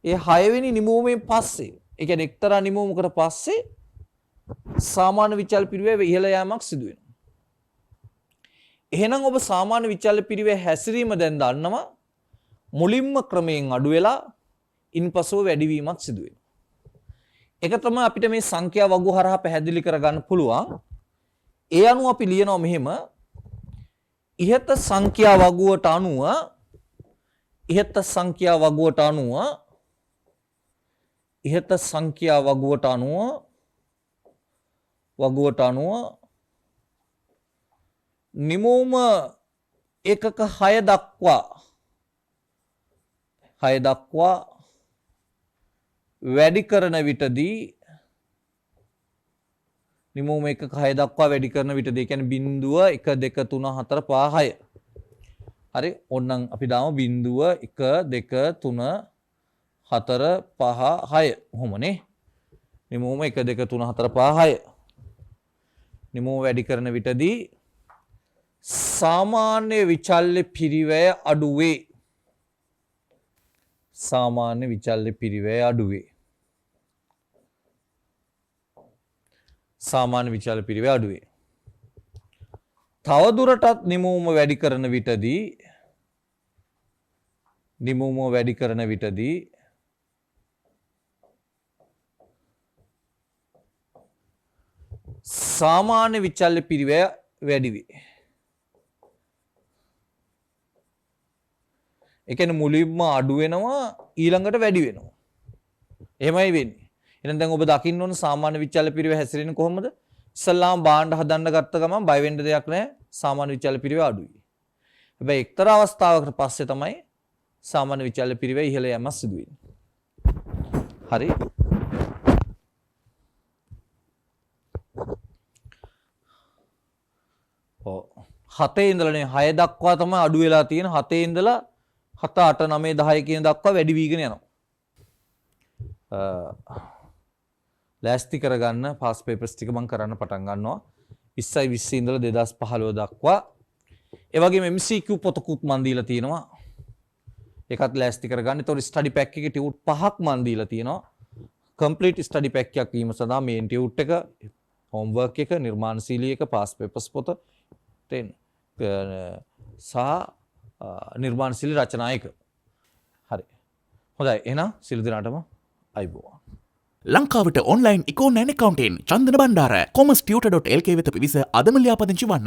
ඒ 6 වෙනි නිමවුමෙන් පස්සේ ඒ කියන්නේ එක්තරා නිමවුමකට පස්සේ සාමාන්‍ය විචල්්‍ය පිරිවේ ඉහළ යාමක් සිදු වෙනවා. එහෙනම් ඔබ සාමාන්‍ය විචල්්‍ය පිරිවේ හැසිරීම දැන් දන්නවා මුලින්ම ක්‍රමයෙන් අඩු වෙලා ඉන්පසුව වැඩිවීමක් සිදු වෙනවා. ඒක තමයි අපිට මේ සංඛ්‍යා වගු හරහා පැහැදිලි කරගන්න පුළුවන්. ඒ අනුව අපි ලියනවා මෙහෙම ඉහත සංඛ්‍යා වගුවට අනුව ඉහත සංඛ්‍යා වගුවට අනුව ඉහත සංඛ්‍යා වගුවට අනුව නිමෝම එකක 6 දක්වා වැඩි කරන විටදී නිමෝම එකක 6 දක්වා වැඩි කරන විටදී කියන්නේ බිංදුව 1 2 3 4 5 6 හරි ඕනනම් අපි දාමු බිංදුව 1 2 3 4 5 6 කොහොමනේ නිමෝම 1 2 3 4 5 6 නිමෝම වැඩි කරන විටදී සාමාන්‍ය විචල්්‍ය පිරිවැය අඩුවේ. සාමාන්‍ය විචල්්‍ය පිරිවැය අඩුවේ. සාමාන්‍ය විචල්්‍ය පිරිවැය අඩුවේ. තවදුරටත් නිමවුම වැඩි කරන විටදී සාමාන්‍ය විචල්්‍ය පිරිවැය වැඩි වේ. ඒ කියන්නේ මුලින්ම අඩු වෙනවා ඊළඟට වැඩි වෙනවා. එහෙමයි වෙන්නේ. එහෙනම් දැන් ඔබ දකින්න ඕන සාමාන්‍ය විචල්්‍ය පිරිවැය හැසිරෙන්නේ කොහොමද? ඉස්සල්ලාම බාණ්ඩ හදන්න ගත්ත ගමන් බය වෙන්න දෙයක් නැහැ. සාමාන්‍ය විචල්්‍ය පිරිවැය අඩුයි. හැබැයි එක්තරා අවස්ථාවකට පස්සේ තමයි සාමාන්‍ය විචල්්‍ය පිරිවැය ඉහළ යෑමක් සිදු වෙන්නේ. හරි. ඔව්. 7 ඉඳලානේ 6 දක්වා තමයි අඩු වෙලා තියෙන. 7 ඉඳලා 7 8 9 10 කියන දක්වා වැඩි වීගෙන යනවා. ලෑස්ති කරගන්න පාස් පේපර්ස් ටික මම කරන්න පටන් ගන්නවා 20 20 ඉඳලා 2015 දක්වා. ඒ වගේම MCQ පොතකුත් මන් දීලා තියෙනවා. ඒකත් ලෑස්ති කරගන්න. ඒතකොට ස්ටඩි පැක් එකේ ටියුට් 5ක් මන් දීලා තියෙනවා. කම්ප්ලීට් ස්ටඩි පැක් එකක් වීම සඳහා මේන් ටියුට් එක, හෝම්වර්ක් එක, නිර්මාණශීලී එක, පාස් පේපර්ස් පොත 10 සහ නිර්මාණශීලී රචනා එක. හරි. හොඳයි. එහෙනම් සියලු දෙනාටම අයබෝවන්. ලංකාවට ඔන්ලයින් ඉකෝනෑන් එකකවන්ටෙන් චන්දන බණ්ඩාර කොමස්ටියුටර්.lk වෙත පිවිස අදම ලියාපදිංචි වන්න.